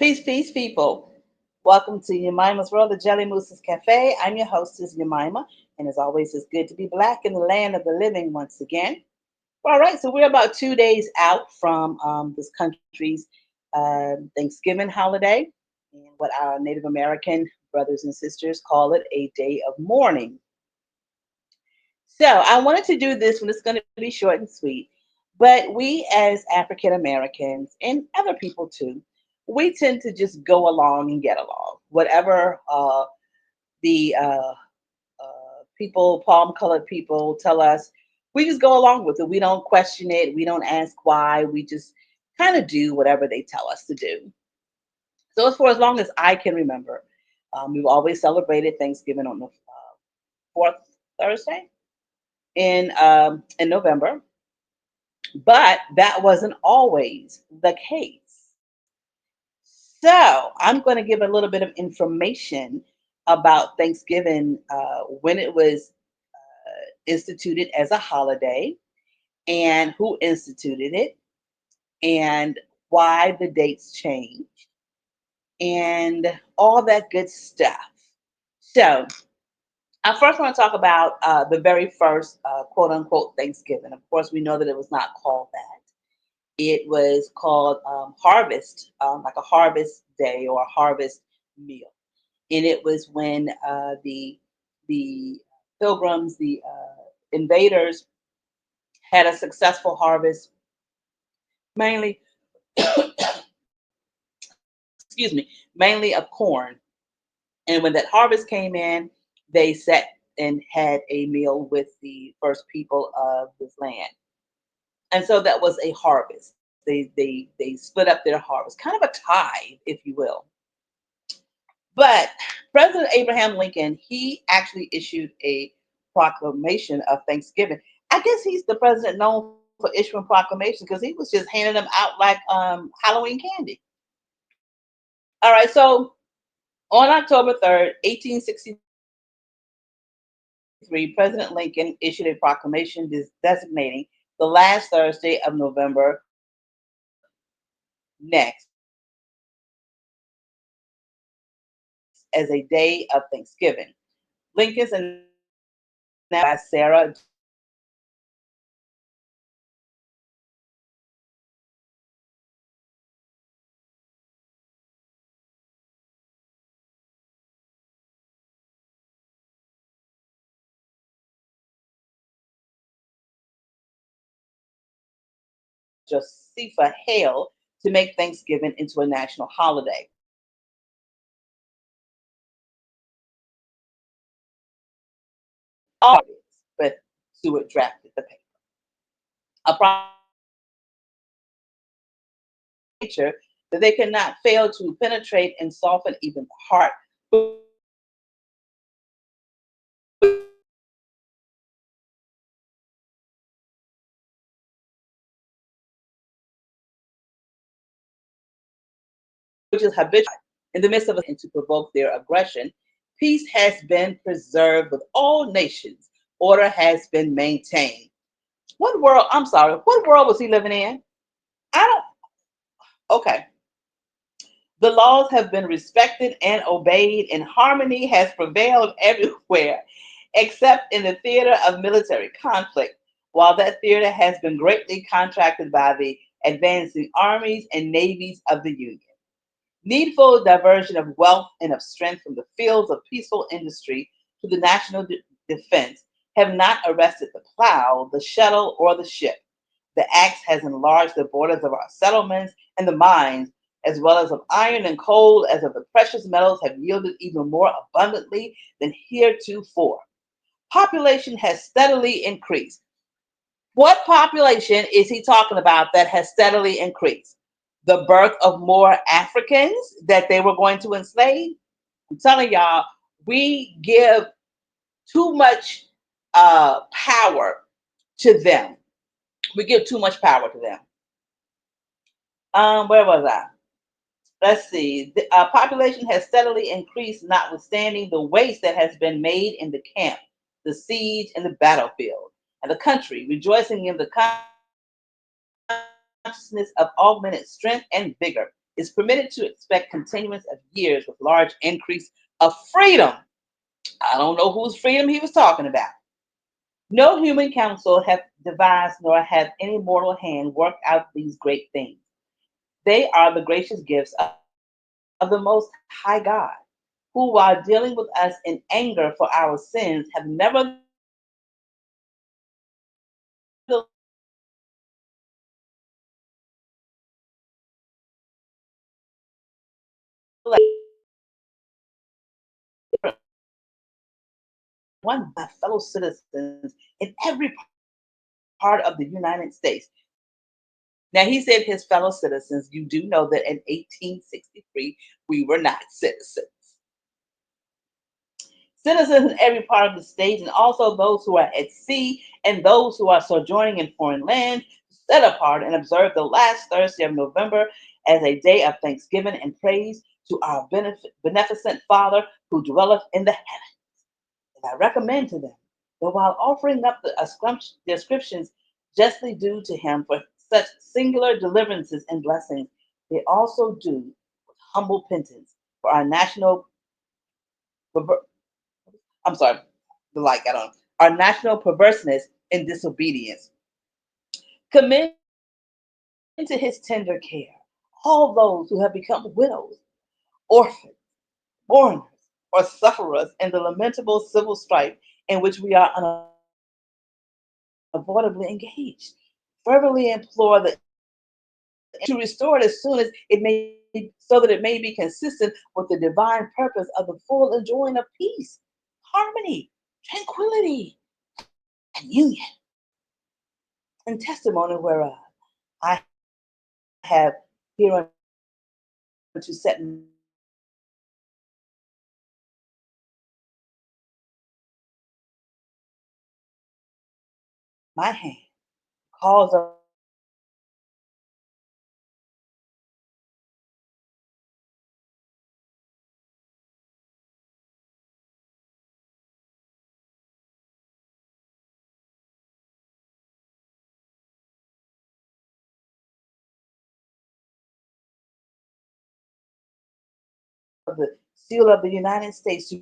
Peace, peace, people. Welcome to Yemima's World, the Jelly Moose's Cafe. I'm your hostess, Yemima, and as always, it's good to be black in the land of the living once again. All right, so we're about 2 days out from this country's Thanksgiving holiday, and what our Native American brothers and sisters call it a day of mourning. So I wanted to do this one. It's going to be short and sweet, but we as African Americans and other people too, we tend to just go along and get along. Whatever the people, palm colored people tell us, we just go along with it. We don't question it. We don't ask why. We just kind of do whatever they tell us to do. So as for as long as I can remember, we've always celebrated Thanksgiving on the fourth Thursday in November. But that wasn't always the case. So I'm going to give a little bit of information about Thanksgiving when it was instituted as a holiday and who instituted it and why the dates changed and all that good stuff. So I first want to talk about the very first quote unquote Thanksgiving. Of course, we know that it was not called that. It was called harvest, like a harvest day or a harvest meal, and it was when the pilgrims, the invaders, had a successful harvest, mainly, excuse me, mainly of corn. And when that harvest came in, they sat and had a meal with the first people of this land. And so that was a harvest. They split up their harvest, kind of a tithe, if you will. But President Abraham Lincoln, he actually issued a proclamation of Thanksgiving. I guess he's the president known for issuing proclamations because he was just handing them out like Halloween candy. All right, so on October 3rd, 1863, President Lincoln issued a proclamation designating the last Thursday of November next as a day of Thanksgiving. Lincoln's announcement was signed by Sarah Josepha Hale to make Thanksgiving into a national holiday. All but Stewart drafted the paper. A proclamation of such nature that they could not fail to penetrate and soften even the heart, which is habituated to in the midst of a and to provoke their aggression. Peace has been preserved with all nations. Order has been maintained. What world? I'm sorry. What world was he living in? I don't. Okay. The laws have been respected and obeyed, and harmony has prevailed everywhere, except in the theater of military conflict. While that theater has been greatly contracted by the advancing armies and navies of the Union. Needful diversion of wealth and of strength from the fields of peaceful industry to the national defense have not arrested the plow, the shuttle, or the ship. The axe has enlarged the borders of our settlements, and the mines, as well as of iron and coal, as of the precious metals, have yielded even more abundantly than heretofore. Population has steadily increased. What population is he talking about that has steadily increased? The birth of more Africans that they were going to enslave? I'm telling y'all, we give too much power to them. We give too much power to them. Where was I? Let's see. The population has steadily increased, notwithstanding the waste that has been made in the camp, the siege, and the battlefield. And the country, rejoicing in the consciousness of augmented strength and vigor, is permitted to expect continuance of years with large increase of freedom. I don't know whose freedom he was talking about. No human counsel hath devised, nor hath any mortal hand worked out these great things. They are the gracious gifts of the Most High God, who, while dealing with us in anger for our sins, have nevertheless one by fellow citizens in every part of the United States. Now, he said his fellow citizens. You do know that in 1863, we were not citizens. Citizens in every part of the state, and also those who are at sea and those who are sojourning in foreign lands, set apart and observe the last Thursday of November as a day of thanksgiving and praise to our beneficent Father who dwelleth in the heavens. And I recommend to them that while offering up the ascriptions justly due to him for such singular deliverances and blessings, they also do with humble penance for our national, I'm sorry, the like, I don't know, our national perverseness and disobedience. Commend to his tender care all those who have become widows, orphans, mourners, or sufferers in the lamentable civil strife in which we are unavoidably engaged. Fervently implore the to restore it as soon as it may, so that it may be consistent with the divine purpose of the full enjoying of peace, harmony, tranquility, and union, in testimony whereof I have hereunto set my hand, cause of the seal of the United States to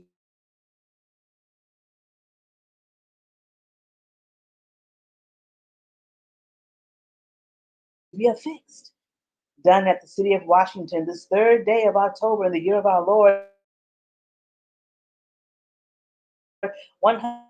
be affixed. Done at the city of Washington this third day of October in the year of our Lord 100.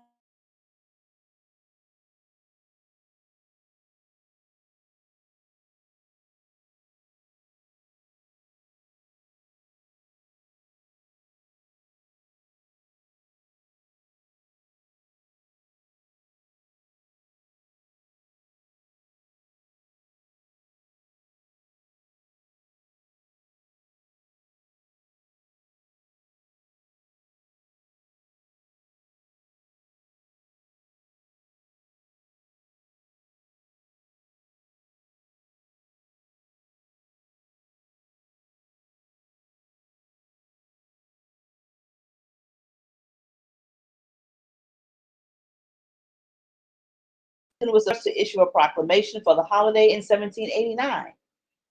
Was to issue a proclamation for the holiday in 1789,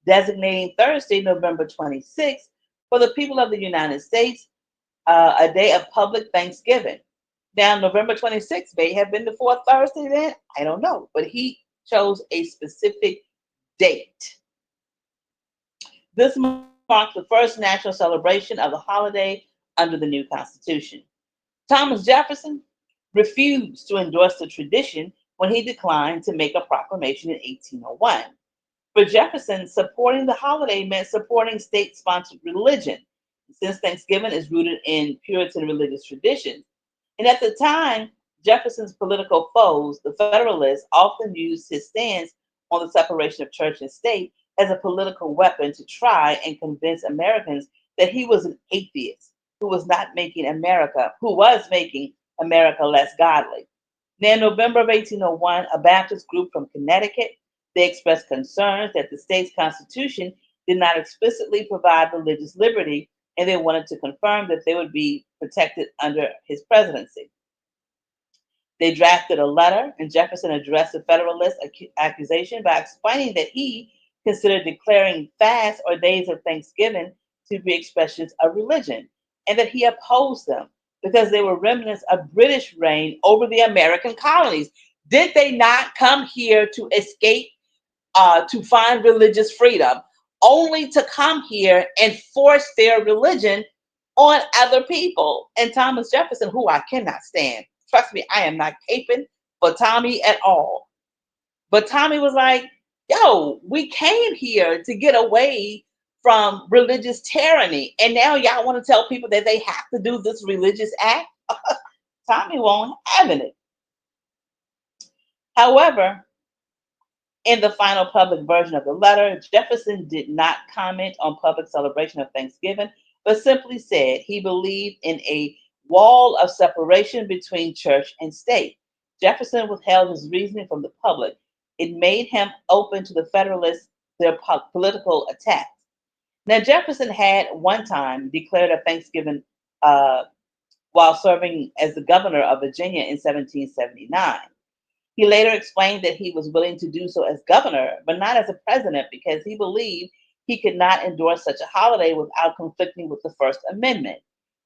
designating Thursday, November 26th, for the people of the United States, a day of public thanksgiving. Now, November 26th may have been the fourth Thursday then. I don't know, but he chose a specific date. This marks the first national celebration of the holiday under the new Constitution. Thomas Jefferson refused to endorse the tradition when he declined to make a proclamation in 1801. For Jefferson, supporting the holiday meant supporting state sponsored religion, since Thanksgiving is rooted in Puritan religious traditions. And at the time, Jefferson's political foes, the Federalists, often used his stance on the separation of church and state as a political weapon to try and convince Americans that he was an atheist who was making America less godly. Now, in November of 1801, a Baptist group from Connecticut, they expressed concerns that the state's constitution did not explicitly provide religious liberty, and they wanted to confirm that they would be protected under his presidency. They drafted a letter, and Jefferson addressed the Federalist accusation by explaining that he considered declaring fasts or days of Thanksgiving to be expressions of religion, and that he opposed them because they were remnants of British reign over the American colonies. Did they not come here to escape, to find religious freedom, only to come here and force their religion on other people? And Thomas Jefferson, who I cannot stand, trust me, I am not caping for Tommy at all. But Tommy was like, yo, we came here to get away from religious tyranny. And now y'all want to tell people that they have to do this religious act? Tommy won't having it. However, in the final public version of the letter, Jefferson did not comment on public celebration of Thanksgiving, but simply said he believed in a wall of separation between church and state. Jefferson withheld his reasoning from the public. It made him open to the Federalists their political attacks. Now, Jefferson had one time declared a Thanksgiving uh, while serving as the governor of Virginia in 1779. He later explained that he was willing to do so as governor, but not as a president, because he believed he could not endorse such a holiday without conflicting with the First Amendment.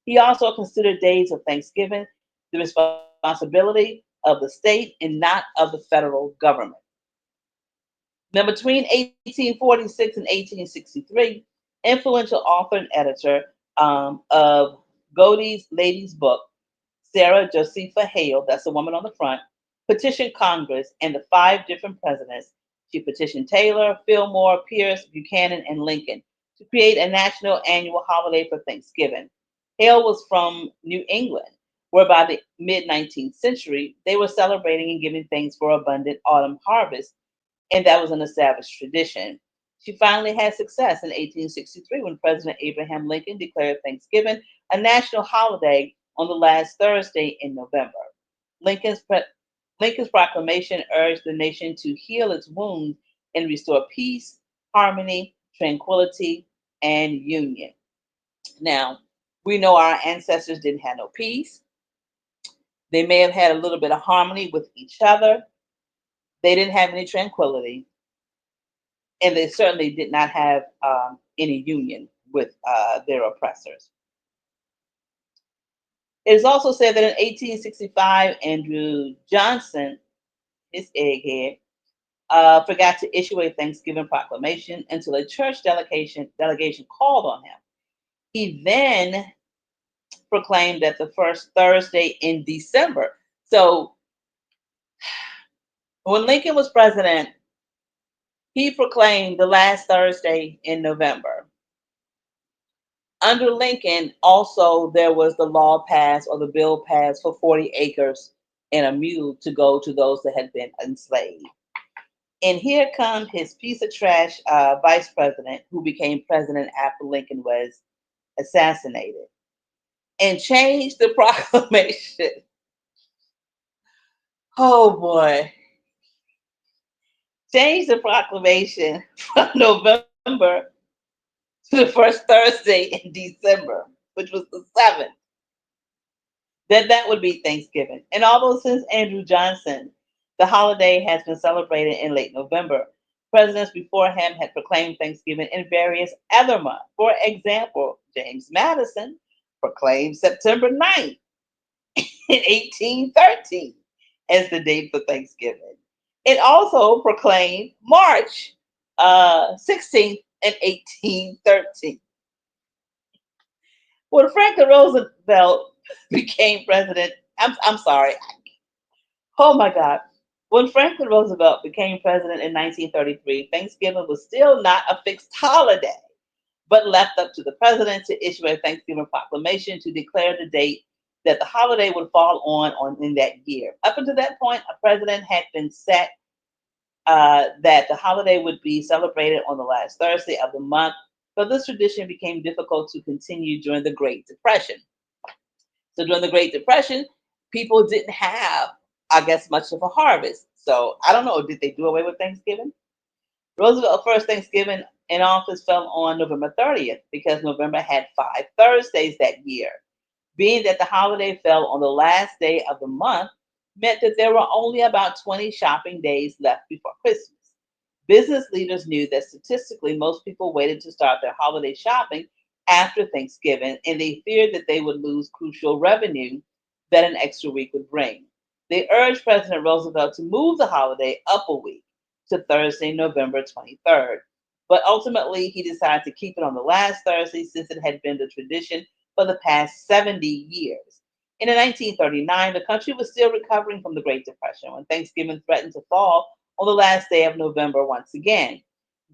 He also considered days of Thanksgiving the responsibility of the state and not of the federal government. Now, between 1846 and 1863, influential author and editor of Godey's Lady's Book, Sarah Josepha Hale, that's the woman on the front, petitioned Congress and the five different presidents. She petitioned Taylor, Fillmore, Pierce, Buchanan, and Lincoln to create a national annual holiday for Thanksgiving. Hale was from New England, where by the mid 19th century, they were celebrating and giving thanks for abundant autumn harvest, and that was an established tradition. She finally had success in 1863 when President Abraham Lincoln declared Thanksgiving a national holiday on the last Thursday in November. Lincoln's, pre- Lincoln's proclamation urged the nation to heal its wounds and restore peace, harmony, tranquility, and union. Now, we know our ancestors didn't have no peace. They may have had a little bit of harmony with each other. They didn't have any tranquility, and they certainly did not have any union with their oppressors. It is also said that in 1865, Andrew Johnson, his egghead, forgot to issue a Thanksgiving proclamation until a church delegation called on him. He then proclaimed that the first Thursday in December. So when Lincoln was president, he proclaimed the last Thursday in November. Under Lincoln, also there was the law passed or the bill passed for 40 acres and a mule to go to those that had been enslaved. And here comes his piece of trash vice president, who became president after Lincoln was assassinated, and changed the proclamation. Oh boy. Changed the proclamation from November to the first Thursday in December, which was the 7th. That would be Thanksgiving. And although since Andrew Johnson, the holiday has been celebrated in late November, presidents before him had proclaimed Thanksgiving in various other months. For example, James Madison proclaimed September 9th in 1813 as the date for Thanksgiving. It also proclaimed March 16th in 1813. When Franklin Roosevelt became president, I'm sorry, oh my God. When Franklin Roosevelt became president in 1933, Thanksgiving was still not a fixed holiday, but left up to the president to issue a Thanksgiving proclamation to declare the date that the holiday would fall on in that year. Up until that point, a president had been set that the holiday would be celebrated on the last Thursday of the month, but this tradition became difficult to continue during the Great Depression. So during the Great Depression, people didn't have, I guess, much of a harvest. So I don't know, did they do away with Thanksgiving? Roosevelt's first Thanksgiving in office fell on November 30th because November had 5 Thursdays that year. Being that the holiday fell on the last day of the month meant that there were only about 20 shopping days left before Christmas. Business leaders knew that statistically most people waited to start their holiday shopping after Thanksgiving, and they feared that they would lose crucial revenue that an extra week would bring. They urged President Roosevelt to move the holiday up a week to Thursday, November 23rd. But ultimately, he decided to keep it on the last Thursday since it had been the tradition for the past 70 years. In 1939, the country was still recovering from the Great Depression when Thanksgiving threatened to fall on the last day of November once again.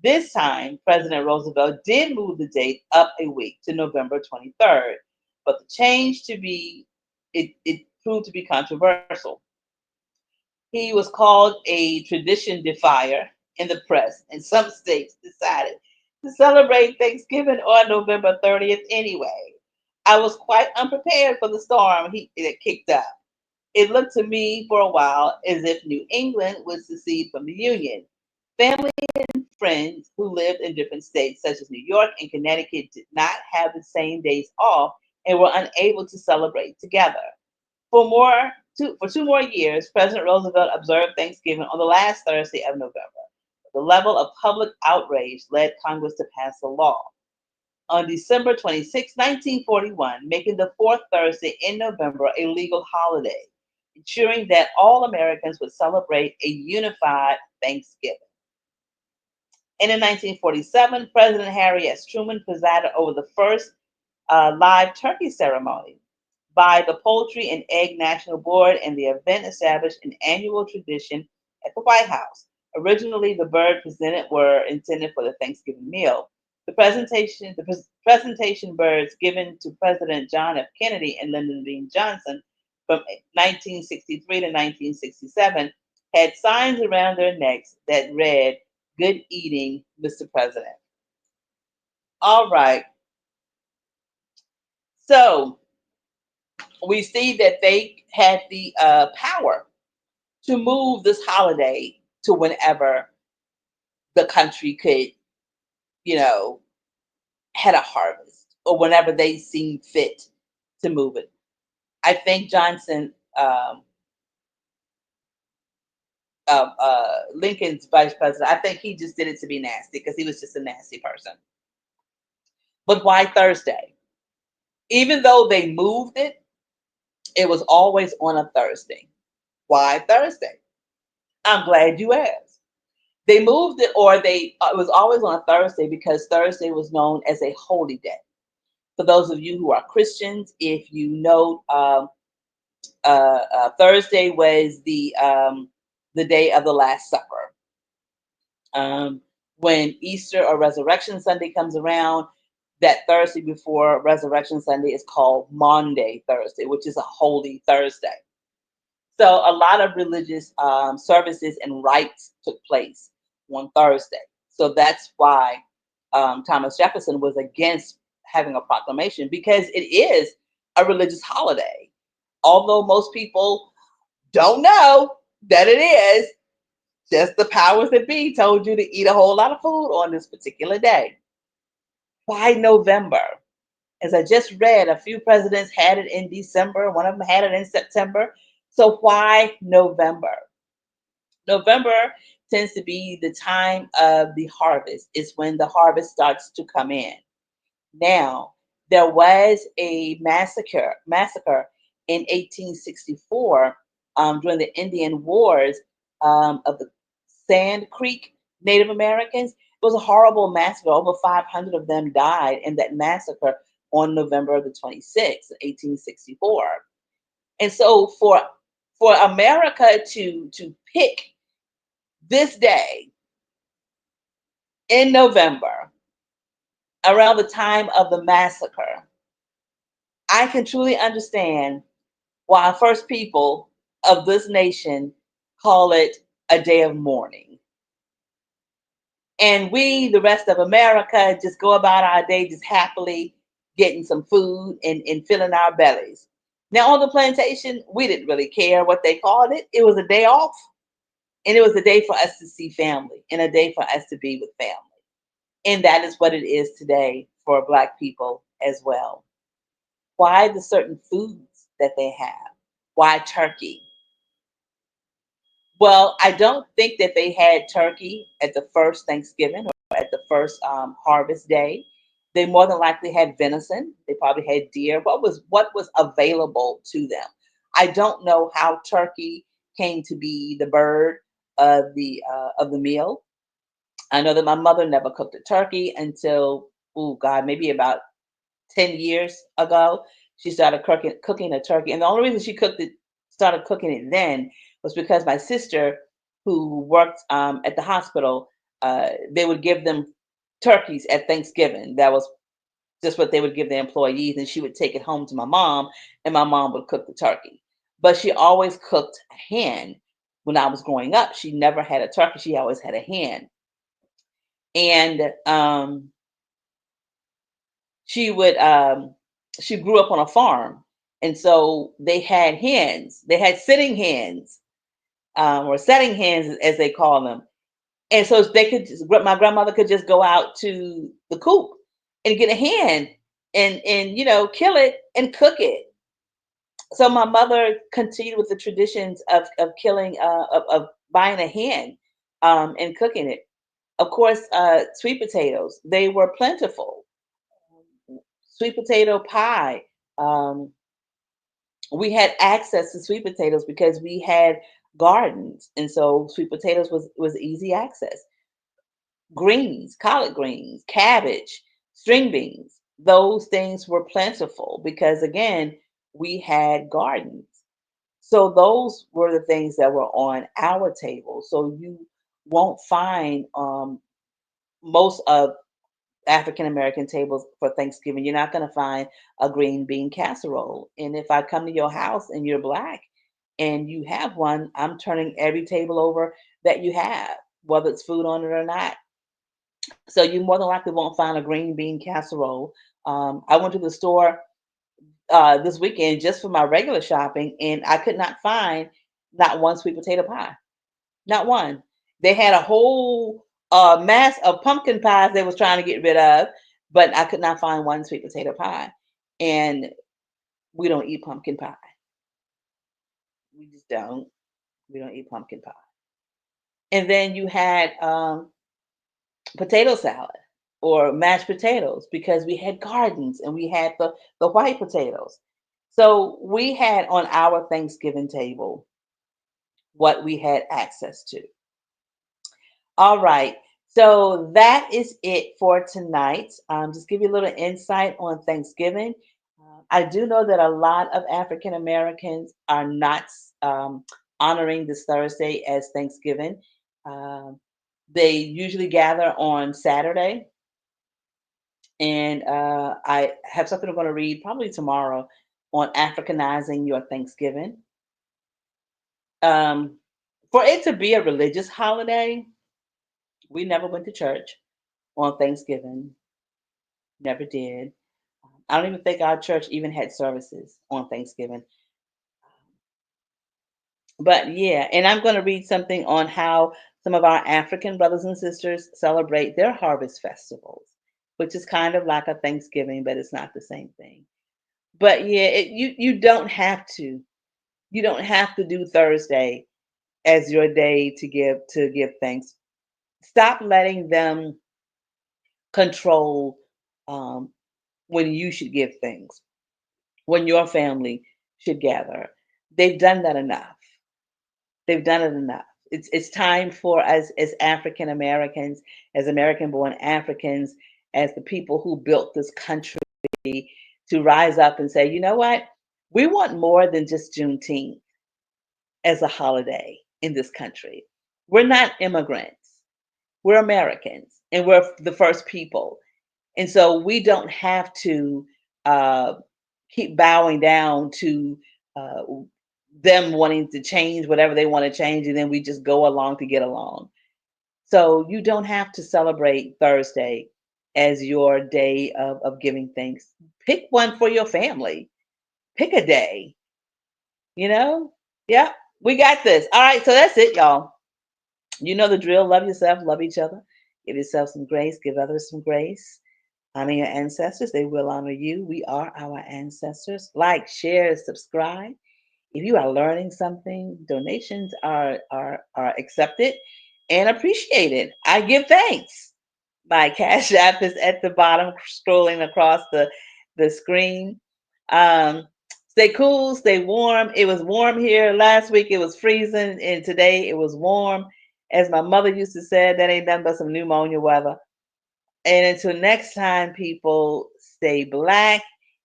This time, President Roosevelt did move the date up a week to November 23rd, but the change to be it proved to be controversial. He was called a tradition defier in the press, and some states decided to celebrate Thanksgiving on November 30th anyway. I was quite unprepared for the storm that kicked up. It looked to me for a while as if New England would secede from the Union. Family and friends who lived in different states, such as New York and Connecticut, did not have the same days off and were unable to celebrate together. For 2 more years, President Roosevelt observed Thanksgiving on the last Thursday of November. The level of public outrage led Congress to pass a law on December 26, 1941, making the fourth Thursday in November a legal holiday, ensuring that all Americans would celebrate a unified Thanksgiving. And in 1947, President Harry S. Truman presided over the first live turkey ceremony by the Poultry and Egg National Board, and the event established an annual tradition at the White House. Originally, the bird presented were intended for the Thanksgiving meal. The presentation birds given to President John F. Kennedy and Lyndon B. Johnson from 1963 to 1967 had signs around their necks that read, "Good eating, Mr. President." All right. So we see that they had the power to move this holiday to whenever the country could, you know, had a harvest or whenever they seemed fit to move it. I think Johnson, Lincoln's vice president, I think he just did it to be nasty because he was just a nasty person. But why Thursday? Even though they moved it, it was always on a Thursday. Why Thursday? I'm glad you asked. They moved it, or it was always on a Thursday because Thursday was known as a holy day. For those of you who are Christians, if you know, Thursday was the day of the Last Supper. Um, when Easter or Resurrection Sunday comes around, that Thursday before Resurrection Sunday is called Maundy Thursday, which is a holy Thursday. So a lot of religious services and rites took place on Thursday. So that's why Thomas Jefferson was against having a proclamation, because it is a religious holiday. Although most people don't know that it is, just the powers that be told you to eat a whole lot of food on this particular day. Why November? As I just read, a few presidents had it in December, one of them had it in September. So why November? November tends to be the time of the harvest. It's when the harvest starts to come in. Now, there was a massacre in 1864 during the Indian Wars of the Sand Creek Native Americans. It was a horrible massacre. Over 500 of them died in that massacre on November the 26th, 1864. And so for America to pick this day in November around the time of the massacre, I can truly understand why first people of this nation call it a day of mourning. And we, the rest of America, just go about our day just happily getting some food and filling our bellies. Now, on the plantation, we didn't really care what they called it. It was a day off, and it was a day for us to see family and a day for us to be with family. And that is what it is today for Black people as well. Why the certain foods that they have? Why turkey? Well, I don't think that they had turkey at the first Thanksgiving or at the first harvest day. They more than likely had venison. They probably had deer. What was available to them? I don't know how turkey came to be the bird of the meal. I know that my mother never cooked a turkey until, oh God, maybe about 10 years ago. She started cooking a turkey. And the only reason she started cooking it then was because my sister, who worked at the hospital, they would give them turkeys at Thanksgiving. That was just what they would give the employees. And she would take it home to my mom, and my mom would cook the turkey. But she always cooked a hen. When I was growing up, she never had a turkey. She always had a hen. And she would she grew up on a farm, and so they had hens. They had sitting hens, or setting hens as they call them. And so they could my grandmother could just go out to the coop and get a hen, and kill it and cook it. So my mother continued with the traditions of killing of buying a hen, and cooking it. Of course, sweet potatoes, they were plentiful. Sweet potato pie. Um, we had access to sweet potatoes because we had gardens, and so sweet potatoes was easy access. Greens, collard greens, cabbage, string beans, those things were plentiful because again, we had gardens. So those were the things that were on our table. So you won't find most of African American tables for Thanksgiving, you're not going to find a green bean casserole. And if I come to your house and you're black and you have one, I'm turning every table over that you have, whether it's food on it or not. So you more than likely won't find a green bean casserole. I went to the store this weekend just for my regular shopping, and I could not find not one sweet potato pie. Not one. They had a whole mass of pumpkin pies they was trying to get rid of, but I could not find one sweet potato pie. And we don't eat pumpkin pie. We just don't. We don't eat pumpkin pie. And then you had potato salad or mashed potatoes because we had gardens and we had the white potatoes. So we had on our Thanksgiving table what we had access to. All right. So that is it for tonight. Just give you a little insight on Thanksgiving. I do know that a lot of African Americans are not um, honoring this Thursday as Thanksgiving. Um, they usually gather on Saturday, and I have something I'm going to read probably tomorrow on Africanizing your Thanksgiving. Um, for it to be a religious holiday, we never went to church on Thanksgiving. Never did. I don't even think our church even had services on Thanksgiving. But yeah, and I'm going to read something on how some of our African brothers and sisters celebrate their harvest festivals, which is kind of like a Thanksgiving, but it's not the same thing. But yeah, you don't have to. You don't have to do Thursday as your day to give thanks. Stop letting them control um, when you should give things, when your family should gather. They've done that enough. They've done it enough. It's time for us as African Americans, as American born Africans, as the people who built this country to rise up and say, you know what? We want more than just Juneteenth as a holiday in this country. We're not immigrants. We're Americans and we're the first people. And so we don't have to uh, keep bowing down to uh, them wanting to change whatever they want to change, and then we just go along to get along. So you don't have to celebrate Thursday as your day of giving thanks. Pick one for your family. Pick a day, you know? Yeah, we got this. All right, so that's it, y'all. You know the drill. Love yourself, love each other. Give yourself some grace, give others some grace. Honor your ancestors, they will honor you. We are our ancestors. Like, share, subscribe. If you are learning something, donations are accepted and appreciated. I give thanks. My Cash App is at the bottom, scrolling across the screen. Um, Stay cool, stay warm. It was warm here last week. It was freezing, and today it was warm. As my mother used to say, that ain't nothing but some pneumonia weather. And until next time, people, stay black.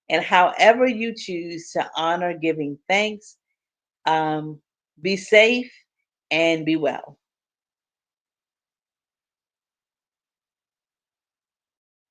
And however you choose to honor giving thanks, be safe and be well.